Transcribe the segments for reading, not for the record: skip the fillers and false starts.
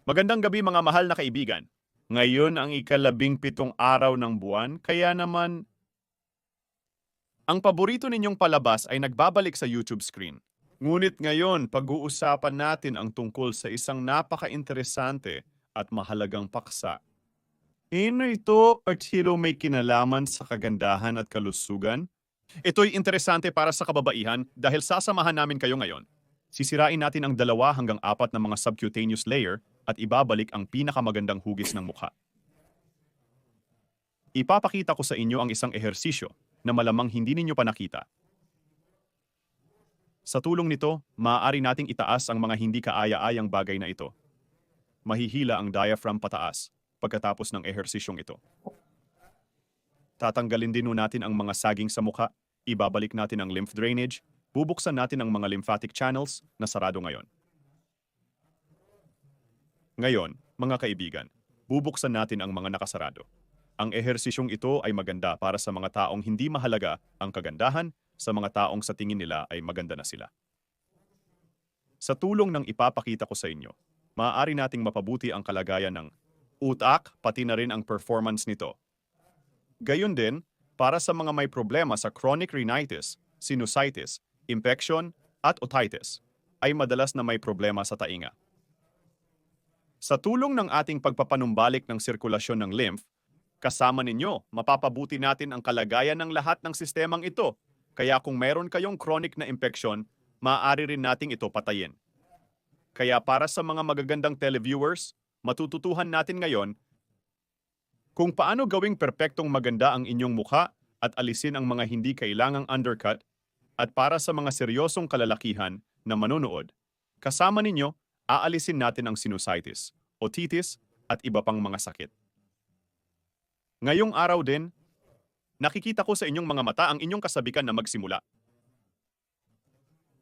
Magandang gabi mga mahal na kaibigan. Ngayon ang ika-17 araw ng buwan, kaya naman ang paborito ninyong palabas ay nagbabalik sa YouTube screen. Ngunit ngayon, pag-uusapan natin ang tungkol sa isang napaka-interesante at mahalagang paksa. Ano ito at sino may kinalaman sa kagandahan at kalusugan? Ito'y interesante para sa kababaihan dahil sasamahan namin kayo ngayon. Sisirain natin ang 2 hanggang 4 na mga subcutaneous layer at ibabalik ang pinakamagandang hugis ng mukha. Ipapakita ko sa inyo ang isang ehersisyo na malamang hindi ninyo pa nakita. Sa tulong nito, maaari nating itaas ang mga hindi kaaya-ayang bagay na ito. Mahihila ang diaphragm pataas pagkatapos ng ehersisyong ito. Tatanggalin din natin ang mga saging sa mukha, ibabalik natin ang lymph drainage, bubuksan natin ang mga lymphatic channels na sarado ngayon. Ngayon, mga kaibigan, bubuksan natin ang mga nakasarado. Ang ehersisyong ito ay maganda para sa mga taong hindi mahalaga ang kagandahan, sa mga taong sa tingin nila ay maganda na sila. Sa tulong ng ipapakita ko sa inyo, maaari nating mapabuti ang kalagayan ng utak pati na rin ang performance nito. Gayon din, para sa mga may problema sa chronic rhinitis, sinusitis, infection at otitis, ay madalas na may problema sa tainga. Sa tulong ng ating pagpapanumbalik ng sirkulasyon ng lymph, kasama ninyo, mapapabuti natin ang kalagayan ng lahat ng sistemang ito. Kaya kung meron kayong chronic na infeksyon, maaari rin nating ito patayin. Kaya para sa mga magagandang televiewers, matututuhan natin ngayon kung paano gawing perpektong maganda ang inyong mukha at alisin ang mga hindi kailangang undercut, at para sa mga seryosong kalalakihan na manonood, kasama ninyo, aalisin natin ang sinusitis, otitis at iba pang mga sakit. Ngayong araw din, nakikita ko sa inyong mga mata ang inyong kasabikan na magsimula.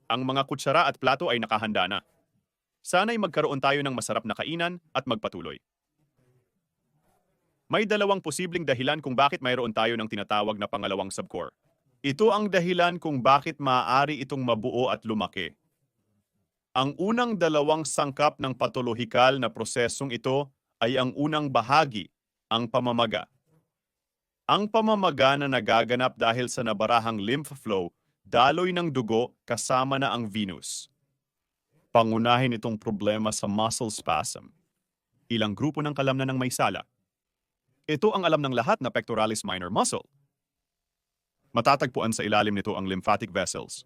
Ang mga kutsara at plato ay nakahanda na. Sana'y magkaroon tayo ng masarap na kainan at magpatuloy. May 2 posibleng dahilan kung bakit mayroon tayo ng tinatawag na pangalawang subcore. Ito ang dahilan kung bakit maaari itong mabuo at lumaki. Ang unang 2 sangkap ng patolohikal na prosesong ito ay ang unang bahagi, ang pamamaga. Ang pamamaga na nagaganap dahil sa nabarahang lymph flow, daloy ng dugo kasama na ang venous. Pangunahin itong problema sa muscle spasm. Ilang grupo ng kalamnan ng may sala. Ito ang alam ng lahat na pectoralis minor muscle. Matatagpuan sa ilalim nito ang lymphatic vessels.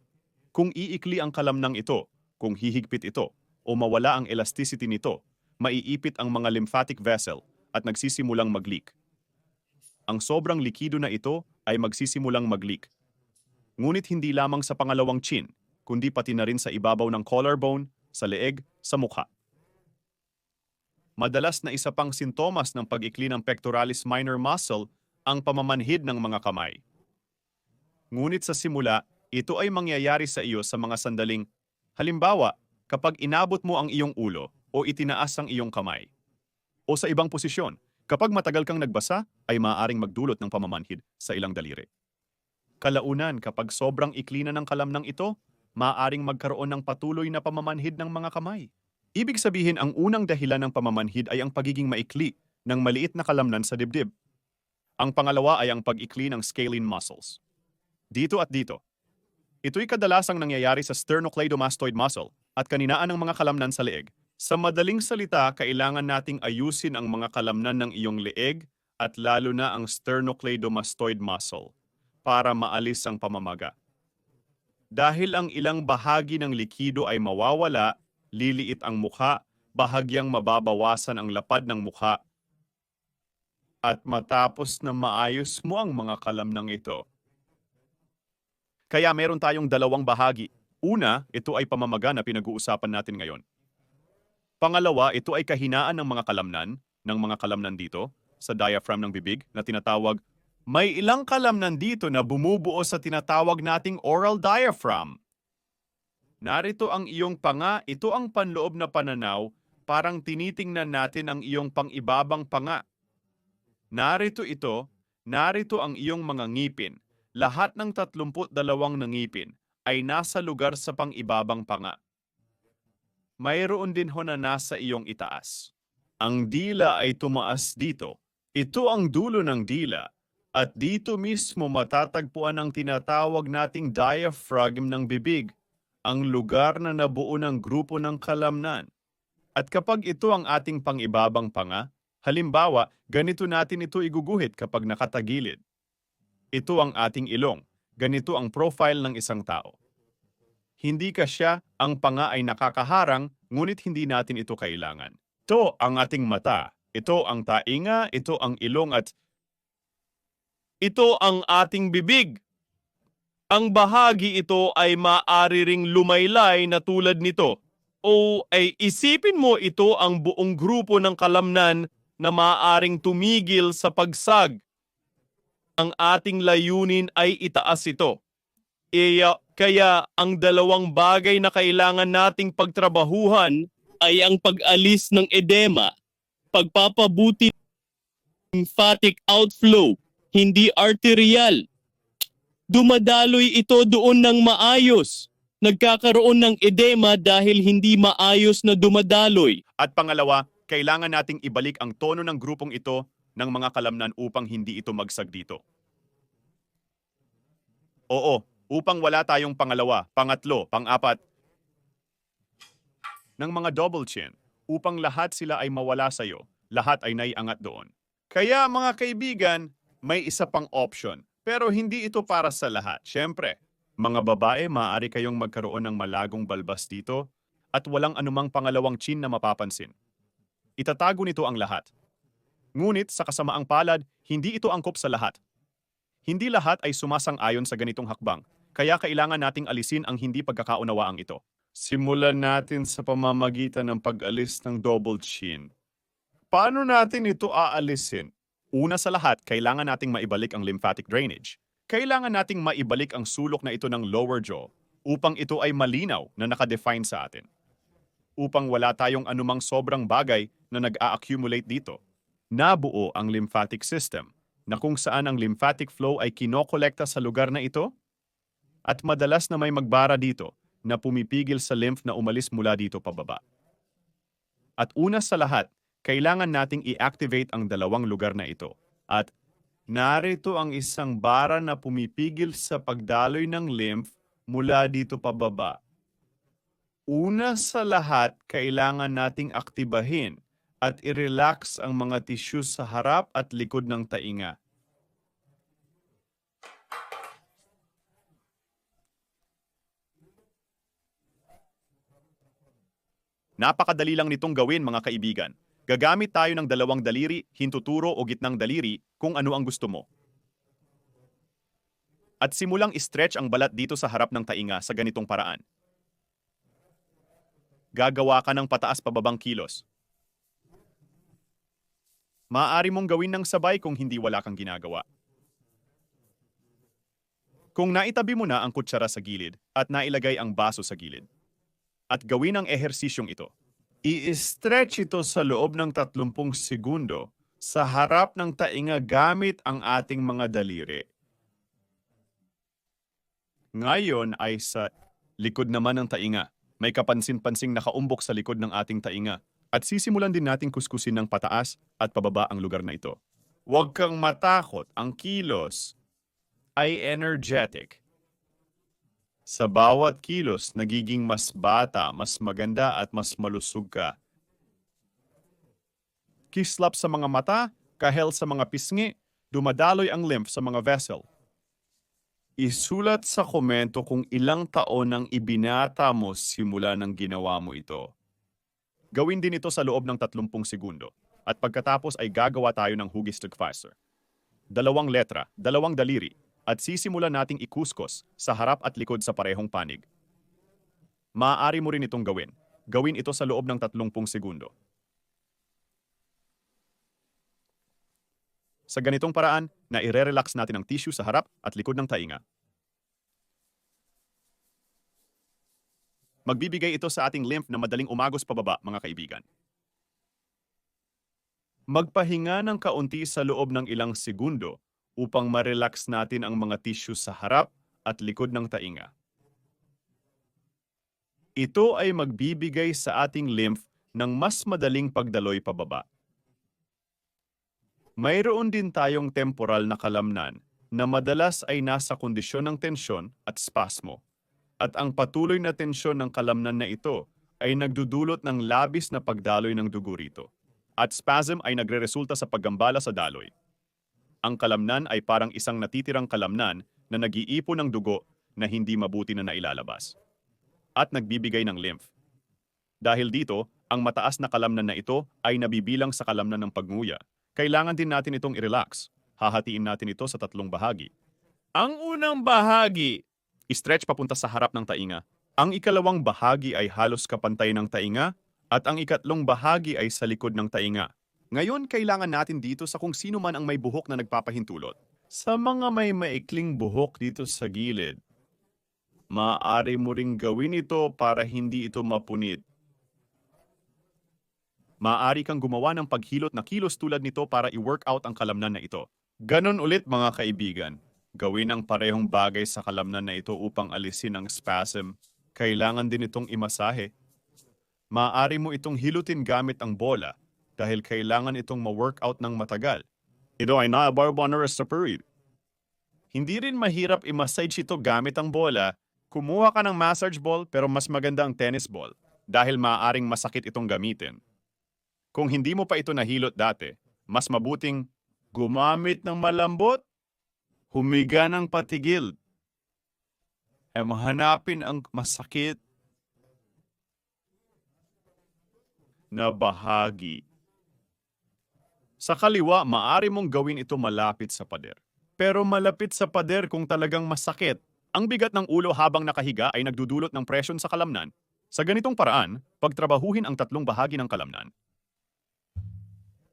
Kung iikli ang kalamnang ito, kung hihigpit ito, o mawala ang elasticity nito, maiipit ang mga lymphatic vessel at nagsisimulang mag-leak. Ang sobrang likido na ito ay magsisimulang mag-leak. Ngunit hindi lamang sa pangalawang chin, kundi pati na rin sa ibabaw ng collarbone, sa leeg, sa mukha. Madalas na isa pang sintomas ng pag-ikli ng pectoralis minor muscle ang pamamanhid ng mga kamay. Ngunit sa simula, ito ay mangyayari sa iyo sa mga sandaling, halimbawa, kapag inabot mo ang iyong ulo o itinaas ang iyong kamay. O sa ibang posisyon, kapag matagal kang nagbasa, ay maaaring magdulot ng pamamanhid sa ilang daliri. Kalaunan, kapag sobrang ikli na ng kalamnang ito, maaaring magkaroon ng patuloy na pamamanhid ng mga kamay. Ibig sabihin, ang unang dahilan ng pamamanhid ay ang pagiging maikli ng maliit na kalamnan sa dibdib. Ang pangalawa ay ang pag-ikli ng scalene muscles. Dito at dito. Ito'y kadalasang nangyayari sa sternocleidomastoid muscle at kaninaan ng mga kalamnan sa leeg. Sa madaling salita, kailangan nating ayusin ang mga kalamnan ng iyong leeg at lalo na ang sternocleidomastoid muscle para maalis ang pamamaga. Dahil ang ilang bahagi ng likido ay mawawala, liliit ang mukha, bahagyang mababawasan ang lapad ng mukha, at matapos na maayos mo ang mga kalamnang ito. Kaya meron tayong 2 bahagi. Una, ito ay pamamaga na pinag-uusapan natin ngayon. Pangalawa, ito ay kahinaan ng mga kalamnan dito, sa diaphragm ng bibig na tinatawag, may ilang kalamnan dito na bumubuo sa tinatawag nating oral diaphragm. Narito ang iyong panga, ito ang panloob na pananaw, parang tinitingnan natin ang iyong pang-ibabang panga. Narito ang iyong mga ngipin. Lahat ng 32 na ngipin ay nasa lugar sa pang-ibabang panga. Mayroon din ho na nasa iyong itaas. Ang dila ay tumaas dito. Ito ang dulo ng dila. At dito mismo matatagpuan ang tinatawag nating diaphragm ng bibig, ang lugar na nabuo ng grupo ng kalamnan. At kapag ito ang ating pangibabang panga, halimbawa, ganito natin ito iguguhit kapag nakatagilid. Ito ang ating ilong. Ganito ang profile ng isang tao. Hindi kasya, ang panga ay nakakaharang, ngunit hindi natin ito kailangan. Ito ang ating mata. Ito ang tainga, ito ang ilong at ito ang ating bibig. Ang bahagi ito ay maaari ring lumaylay na tulad nito. O ay isipin mo ito ang buong grupo ng kalamnan na maaaring tumigil sa pagsag. Ang ating layunin ay itaas ito. Kaya ang dalawang bagay na kailangan nating pagtrabahuhan ay ang pag-alis ng edema, pagpapabuti ng lymphatic outflow, hindi arterial. Dumadaloy ito doon ng maayos. Nagkakaroon ng edema dahil hindi maayos na dumadaloy. At pangalawa, kailangan nating ibalik ang tono ng grupong ito ng mga kalamnan upang hindi ito magsag dito. Oo, upang wala tayong pangalawa, pangatlo, pang-apat ng mga double chin, upang lahat sila ay mawala sa iyo, lahat ay naiangat doon. Kaya mga kaibigan, may isa pang option, pero hindi ito para sa lahat. Siyempre, mga babae, maaari kayong magkaroon ng malagong balbas dito at walang anumang pangalawang chin na mapapansin. Itatago nito ang lahat. Ngunit sa kasamaang palad, hindi ito angkop sa lahat. Hindi lahat ay sumasang-ayon sa ganitong hakbang, kaya kailangan nating alisin ang hindi pagkakaunawaang ito. Simulan natin sa pamamagitan ng pag-alis ng double chin. Paano natin ito aalisin? Una sa lahat, kailangan nating maibalik ang lymphatic drainage. Kailangan nating maibalik ang sulok na ito ng lower jaw upang ito ay malinaw na nakadefine sa atin. Upang wala tayong anumang sobrang bagay na nag-a-accumulate dito. Nabuo ang lymphatic system na kung saan ang lymphatic flow ay kinokolekta sa lugar na ito at madalas na may magbara dito na pumipigil sa lymph na umalis mula dito pababa. At una sa lahat, kailangan nating i-activate ang dalawang lugar na ito. At narito ang isang bara na pumipigil sa pagdaloy ng lymph mula dito pababa. Una sa lahat, kailangan nating aktibahin at i-relax ang mga tissues sa harap at likod ng tainga. Napakadali lang nitong gawin, mga kaibigan. Gagamit tayo ng dalawang daliri, hintuturo o gitnang daliri kung ano ang gusto mo. At simulang i-stretch ang balat dito sa harap ng tainga sa ganitong paraan. Gagawa ka ng pataas pababang kilos. Maaari mong gawin ng sabay kung hindi wala kang ginagawa. Kung naitabi mo na ang kutsara sa gilid at nailagay ang baso sa gilid, at gawin ang ehersisyong ito, i-stretch ito sa loob ng 30 segundo sa harap ng tainga gamit ang ating mga daliri. Ngayon ay sa likod naman ng tainga. May kapansin-pansing nakaumbok sa likod ng ating tainga. At sisimulan din nating kuskusin ng pataas at pababa ang lugar na ito. Huwag kang matakot, ang kilos ay energetic. Sa bawat kilos, nagiging mas bata, mas maganda at mas malusog ka. Kislap sa mga mata, kahel sa mga pisngi, dumadaloy ang lymph sa mga vessel. Isulat sa komento kung ilang taon ang ibinata mo simula ng ginawa mo ito. Gawin din ito sa loob ng 30 segundo. At pagkatapos ay gagawa tayo ng hugis faster. 2 letra, 2 daliri, at sisimulan nating ikuskos sa harap at likod sa parehong panig. Maaari mo rin itong gawin. Gawin ito sa loob ng 30 segundo. Sa ganitong paraan, na i-relax natin ang tissue sa harap at likod ng tainga. Magbibigay ito sa ating lymph na madaling umagos pababa, mga kaibigan. Magpahinga ng kaunti sa loob ng ilang segundo upang ma-relax natin ang mga tissue sa harap at likod ng tainga. Ito ay magbibigay sa ating lymph ng mas madaling pagdaloy pababa. Mayroon din tayong temporal na kalamnan na madalas ay nasa kondisyon ng tensyon at spasmo. At ang patuloy na tensyon ng kalamnan na ito ay nagdudulot ng labis na pagdaloy ng dugo rito. At spasm ay nagreresulta sa paggambala sa daloy. Ang kalamnan ay parang isang natitirang kalamnan na nag-iipon ng dugo na hindi mabuti na nailalabas. At nagbibigay ng lymph. Dahil dito, ang mataas na kalamnan na ito ay nabibilang sa kalamnan ng pagnguya. Kailangan din natin itong i-relax. Hahatiin natin ito sa 3 bahagi. Ang unang bahagi, stretch papunta sa harap ng tainga. Ang ikalawang bahagi ay halos kapantay ng tainga at ang ikatlong bahagi ay sa likod ng tainga. Ngayon, kailangan natin dito sa kung sino man ang may buhok na nagpapahintulot. Sa mga may maikling buhok dito sa gilid, maaari mo ring gawin ito para hindi ito mapunit. Maaari kang gumawa ng paghilot na kilos tulad nito para i-workout ang kalamnan na ito. Ganon ulit mga kaibigan. Gawin ang parehong bagay sa kalamnan na ito upang alisin ang spasm. Kailangan din itong imasahe. Maaari mo itong hilutin gamit ang bola dahil kailangan itong ma-workout ng matagal. Ito ay na-barbanarous sa period. Hindi rin mahirap i-massage ito gamit ang bola. Kumuha ka ng massage ball pero mas maganda ang tennis ball dahil maaaring masakit itong gamitin. Kung hindi mo pa ito nahilot dati, mas mabuting gumamit ng malambot, humiga ng patigil, hanapin ang masakit na bahagi. Sa kaliwa, maaari mong gawin ito malapit sa pader. Pero malapit sa pader kung talagang masakit. Ang bigat ng ulo habang nakahiga ay nagdudulot ng presyon sa kalamnan. Sa ganitong paraan, pagtrabahuhin ang 3 bahagi ng kalamnan.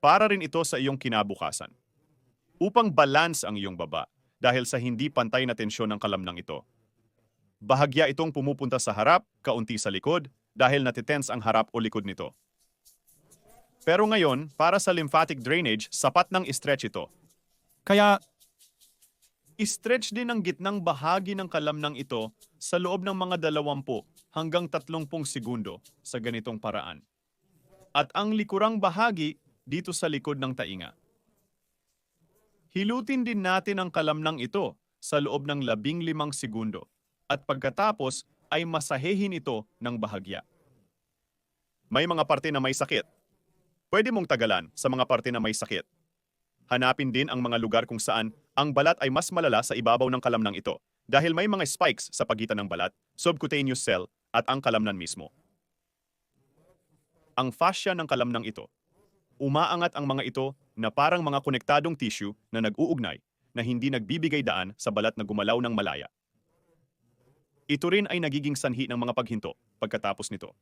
Para rin ito sa iyong kinabukasan. Upang balance ang iyong baba dahil sa hindi pantay na tensyon ng kalamnang ito. Bahagya itong pumupunta sa harap, kaunti sa likod, dahil natitense ang harap o likod nito. Pero ngayon, para sa lymphatic drainage, sapat ng stretch ito. Kaya, i-stretch din ang gitnang bahagi ng kalamnang ito sa loob ng mga 20 hanggang 30 segundo sa ganitong paraan. At ang likurang bahagi dito sa likod ng tainga. Hilutin din natin ang kalamnang ito sa loob ng 15 segundo at pagkatapos ay masahehin ito ng bahagya. May mga parte na may sakit. Pwede mong tagalan sa mga parte na may sakit. Hanapin din ang mga lugar kung saan ang balat ay mas malala sa ibabaw ng kalamnang ito dahil may mga spikes sa pagitan ng balat, subcutaneous cell at ang kalamnan mismo. Ang fascia ng kalamnang ito. Umaangat ang mga ito na parang mga konektadong tissue na nag-uugnay na hindi nagbibigay daan sa balat na gumalaw ng malaya. Ito rin ay nagiging sanhi ng mga paghinto pagkatapos nito.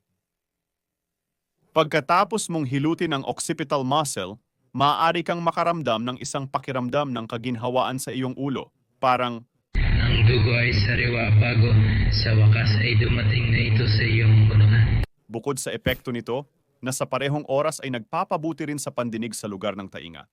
Pagkatapos mong hilutin ang occipital muscle, maaari kang makaramdam ng isang pakiramdam ng kaginhawaan sa iyong ulo. Parang, ang dugo ay sariwa bago sa wakas ay dumating na ito sa iyong kulungan. Bukod sa epekto nito, na sa parehong oras ay nagpapabuti rin sa pandinig sa lugar ng tainga.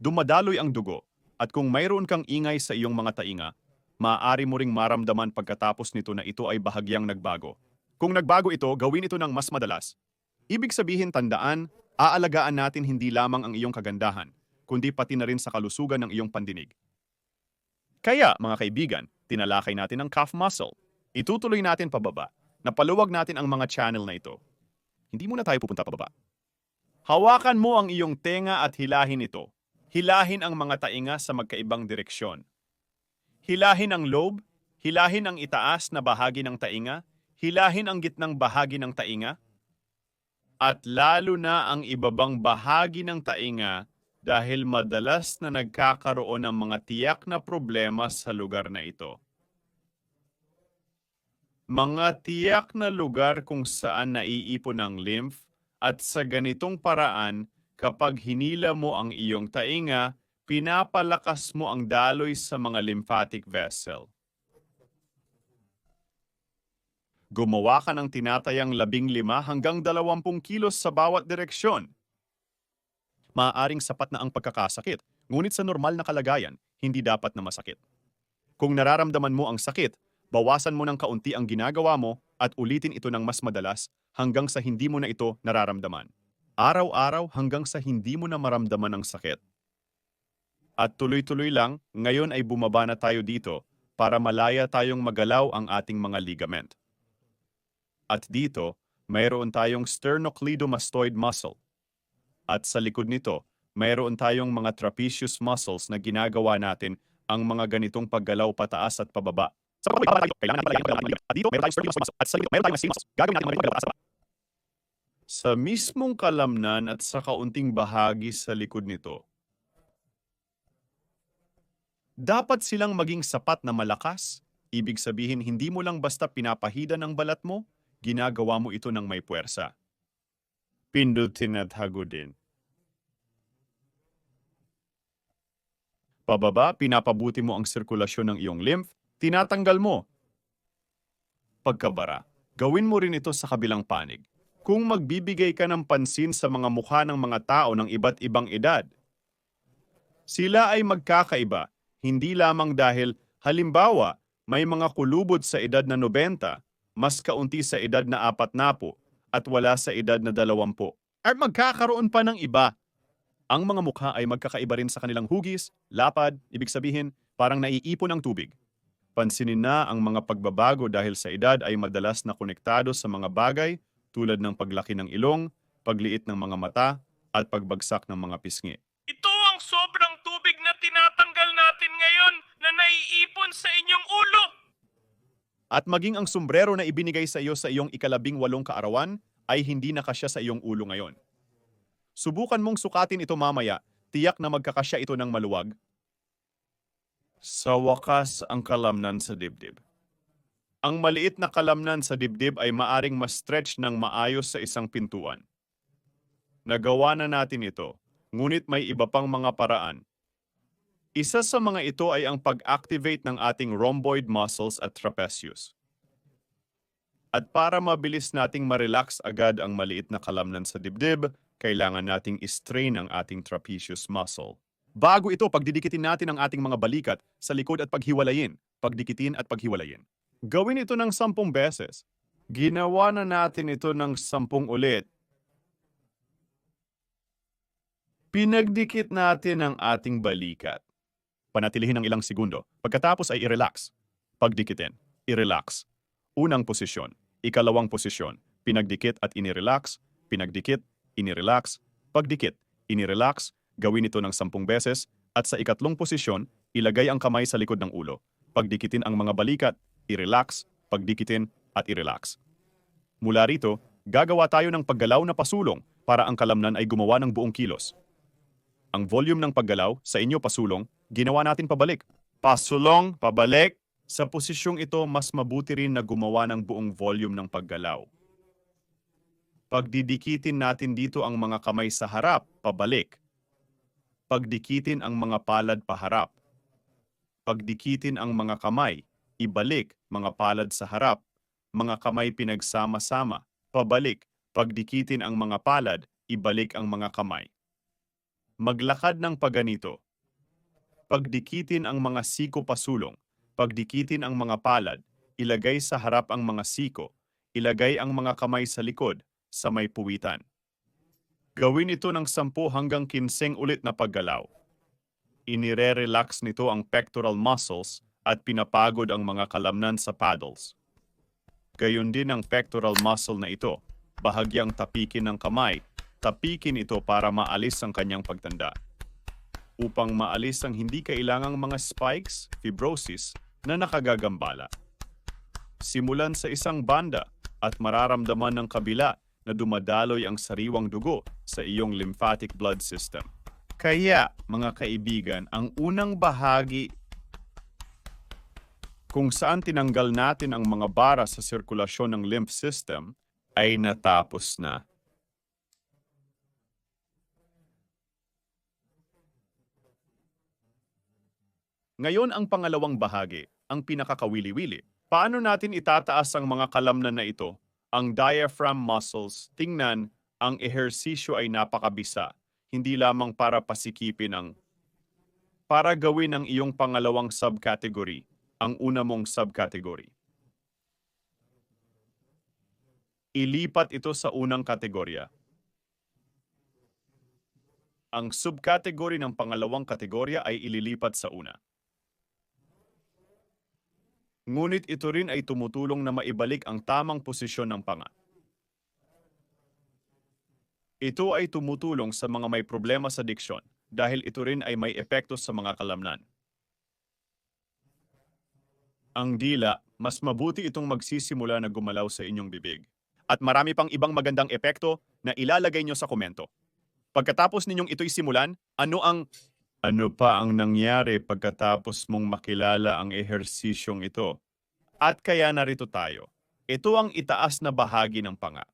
Dumadaloy ang dugo, at kung mayroon kang ingay sa iyong mga tainga, maaari mo ring maramdaman pagkatapos nito na ito ay bahagyang nagbago. Kung nagbago ito, gawin ito ng mas madalas. Ibig sabihin tandaan, aalagaan natin hindi lamang ang iyong kagandahan, kundi pati na rin sa kalusugan ng iyong pandinig. Kaya, mga kaibigan, tinalakay natin ang calf muscle. Itutuloy natin pababa. Napaluwag natin ang mga channel na ito. Hindi muna tayo pupunta pababa. Hawakan mo ang iyong tenga at hilahin ito. Hilahin ang mga tainga sa magkaibang direksyon. Hilahin ang lobe, hilahin ang itaas na bahagi ng tainga, hilahin ang gitnang bahagi ng tainga, at lalo na ang ibabang bahagi ng tainga dahil madalas na nagkakaroon ng mga tiyak na problema sa lugar na ito. Mga tiyak na lugar kung saan naiipon ang lymph at sa ganitong paraan, kapag hinila mo ang iyong tainga, pinapalakas mo ang daloy sa mga lymphatic vessel. Gumawa ka ng tinatayang 15 hanggang 20 kilos sa bawat direksyon. Maaaring sapat na ang pagkakasakit, ngunit sa normal na kalagayan, hindi dapat na masakit. Kung nararamdaman mo ang sakit, bawasan mo ng kaunti ang ginagawa mo at ulitin ito ng mas madalas hanggang sa hindi mo na ito nararamdaman. Araw-araw hanggang sa hindi mo na maramdaman ang sakit. At tuloy-tuloy lang, ngayon ay bumaba na tayo dito para malaya tayong magalaw ang ating mga ligament. At dito, mayroon tayong sternocleidomastoid muscle. At sa likod nito, mayroon tayong mga trapezius muscles na ginagawa natin ang mga ganitong paggalaw pataas at pababa. Sa pagbaba tayo, kailangan natin palagay ang at dito, meron tayong sternocleidomastoid muscle. At sa likod, meron tayong mga muscles. Gagawin natin mga ganitong paggalaw pataas at pababa. Sa mismong kalamnan at sa kaunting bahagi sa likod nito, dapat silang maging sapat na malakas. Ibig sabihin, hindi mo lang basta pinapahida ng balat mo, ginagawa mo ito ng may puwersa. Pindutin at hagudin. Pababa, pinapabuti mo ang sirkulasyon ng iyong lymph, tinatanggal mo. Pagkabara, gawin mo rin ito sa kabilang panig. Kung magbibigay ka ng pansin sa mga mukha ng mga tao ng iba't ibang edad, sila ay magkakaiba, hindi lamang dahil, halimbawa, may mga kulubot sa edad na 90, mas kaunti sa edad na 40, at wala sa edad na 20. At magkakaroon pa ng iba. Ang mga mukha ay magkakaiba rin sa kanilang hugis, lapad, ibig sabihin, parang naiipon ang tubig. Pansinin na ang mga pagbabago dahil sa edad ay madalas na konektado sa mga bagay tulad ng paglaki ng ilong, pagliit ng mga mata, at pagbagsak ng mga pisngi. Ito ang sobrang tubig na tinatanggal natin ngayon na naiipon sa inyong ulo. At maging ang sombrero na ibinigay sa iyo sa iyong ika-18 kaarawan ay hindi nakasya sa iyong ulo ngayon. Subukan mong sukatin ito mamaya, tiyak na magkakasya ito ng maluwag. Sa wakas ang kalamnan sa dibdib. Ang maliit na kalamnan sa dibdib ay maaring ma-stretch ng maayos sa isang pintuan. Nagawa na natin ito, ngunit may iba pang mga paraan. Isa sa mga ito ay ang pag-activate ng ating rhomboid muscles at trapezius. At para mabilis nating ma-relax agad ang maliit na kalamnan sa dibdib, kailangan nating i-strain ang ating trapezius muscle. Bago ito, pagdidikitin natin ang ating mga balikat sa likod at paghiwalayin, pagdikitin at paghiwalayin. Gawin ito ng 10 beses. Ginawa na natin ito ng 10 ulit. Pinagdikit natin ang ating balikat. Panatilihin ng ilang segundo. Pagkatapos ay i-relax. Pagdikitin, i-relax. Unang posisyon, ikalawang posisyon, pinagdikit at inirelax, pinagdikit, inirelax, pagdikit, inirelax, gawin ito ng 10 beses, at sa ikatlong posisyon, ilagay ang kamay sa likod ng ulo. Pagdikitin ang mga balikat, i-relax, pagdikitin, at i-relax. Mula rito, gagawa tayo ng paggalaw na pasulong para ang kalamnan ay gumawa ng buong kilos. Ang volume ng paggalaw, sa inyo pasulong, ginawa natin pabalik. Pasulong, pabalik. Sa posisyong ito, mas mabuti rin na gumawa ng buong volume ng paggalaw. Pagdidikitin natin dito ang mga kamay sa harap, pabalik. Pagdikitin ang mga palad paharap. Pagdikitin ang mga kamay, ibalik, mga palad sa harap. Mga kamay pinagsama-sama, pabalik. Pagdikitin ang mga palad, ibalik ang mga kamay. Maglakad ng paganito. Pagdikitin ang mga siko pasulong. Pagdikitin ang mga palad, ilagay sa harap ang mga siko, ilagay ang mga kamay sa likod, sa may puwitan. Gawin ito ng 10 hanggang 15 ulit na paggalaw. Inire-relax nito ang pectoral muscles at pinapagod ang mga kalamnan sa paddles. Gayon din ang pectoral muscle na ito, bahagyang tapikin ng kamay, tapikin ito para maalis ang kanyang pagtanda. Upang maalis ang hindi kailangang mga spikes, fibrosis, na nakagagambala. Simulan sa isang banda at mararamdaman ng kabila na dumadaloy ang sariwang dugo sa iyong lymphatic blood system. Kaya, mga kaibigan, ang unang bahagi kung saan tinanggal natin ang mga bara sa sirkulasyon ng lymph system ay natapos na. Ngayon ang pangalawang bahagi, ang pinakakawili-wili. Paano natin itataas ang mga kalamnan na ito? Ang diaphragm muscles, tingnan, ang ehersisyo ay napakabisa. Hindi lamang para pasikipin para gawin ang iyong pangalawang subcategory, ang una mong subcategory. ilipat ito sa unang kategorya. Ang subkategory ng pangalawang kategorya ay ililipat sa una. Ngunit ito rin ay tumutulong na maibalik ang tamang posisyon ng panga. Ito ay tumutulong sa mga may problema sa diksyon dahil ito rin ay may epekto sa mga kalamnan. Ang dila, mas mabuti itong magsisimula na gumalaw sa inyong bibig. At marami pang ibang magandang epekto na ilalagay nyo sa komento. Pagkatapos ninyong ito'y simulan, ano pa ang nangyari pagkatapos mong makilala ang ehersisyong ito? At kaya narito tayo. Ito ang itaas na bahagi ng panga.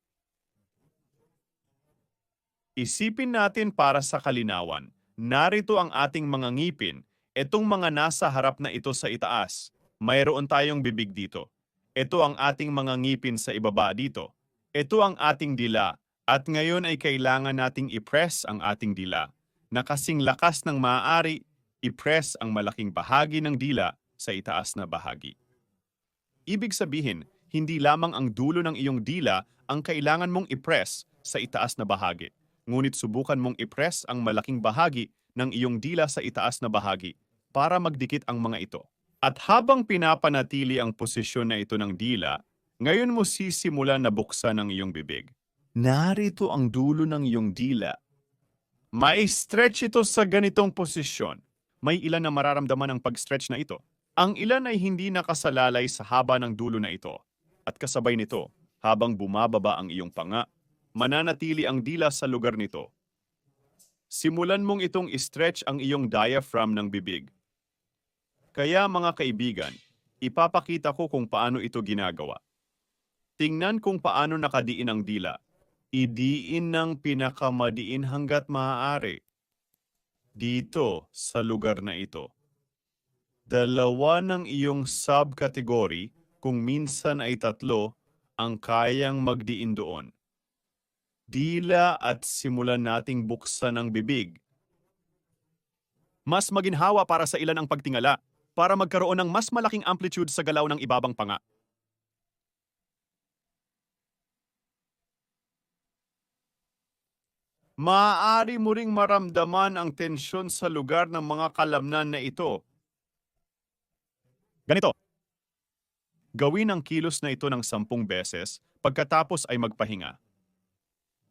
Isipin natin para sa kalinawan. Narito ang ating mga ngipin. Itong mga nasa harap na ito sa itaas. Mayroon tayong bibig dito. Ito ang ating mga ngipin sa ibaba dito. Ito ang ating dila. At ngayon ay kailangan nating i-press ang ating dila. Na kasing lakas ng maaari, i-press ang malaking bahagi ng dila sa itaas na bahagi. Ibig sabihin, hindi lamang ang dulo ng iyong dila ang kailangan mong i-press sa itaas na bahagi. Ngunit subukan mong i-press ang malaking bahagi ng iyong dila sa itaas na bahagi para magdikit ang mga ito. At habang pinapanatili ang posisyon na ito ng dila, ngayon mo sisimulan na buksan ang iyong bibig. Narito ang dulo ng iyong dila. May stretch ito sa ganitong posisyon. May ilan na mararamdaman ang pag-stretch na ito. Ang ilan ay hindi nakasalalay sa haba ng dulo na ito. At kasabay nito, habang bumababa ang iyong panga, mananatili ang dila sa lugar nito. Simulan mong itong i-stretch ang iyong diaphragm ng bibig. Kaya mga kaibigan, ipapakita ko kung paano ito ginagawa. Tingnan kung paano nakadiin ang dila. Idiin ng pinakamadiin hanggat maaari. Dito, sa lugar na ito. Dalawa ng iyong subcategory, kung minsan ay 3, ang kayang magdiin doon. Dila at simulan nating buksan ang bibig. Mas maginhawa para sa ilan ang pagtingala, para magkaroon ng mas malaking amplitude sa galaw ng ibabang panga. Maaari mo ring maramdaman ang tensyon sa lugar ng mga kalamnan na ito. Ganito. Gawin ang kilos na ito ng 10 beses, pagkatapos ay magpahinga.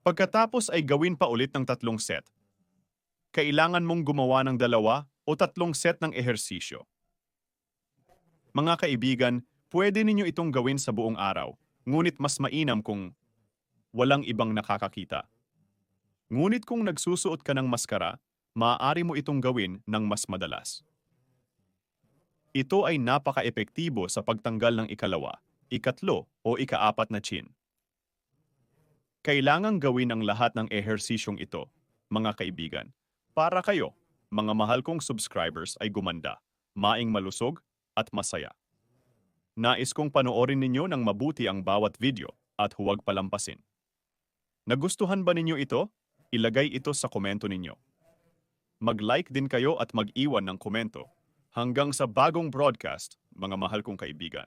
Pagkatapos ay gawin pa ulit ng 3 set. Kailangan mong gumawa ng 2 o 3 set ng ehersisyo. Mga kaibigan, pwede ninyo itong gawin sa buong araw, ngunit mas mainam kung walang ibang nakakakita. Ngunit kung nagsusuot ka ng maskara, maaari mo itong gawin ng mas madalas. Ito ay napaka-epektibo sa pagtanggal ng 2, 3 o 4 na chin. Kailangang gawin ang lahat ng ehersisyong ito, mga kaibigan, para kayo, mga mahal kong subscribers ay gumanda, maing malusog at masaya. Nais kong panoorin ninyo ng mabuti ang bawat video at huwag palampasin. Nagustuhan ba ninyo ito? Ilagay ito sa komento ninyo. Mag-like din kayo at mag-iwan ng komento. Hanggang sa bagong broadcast, mga mahal kong kaibigan.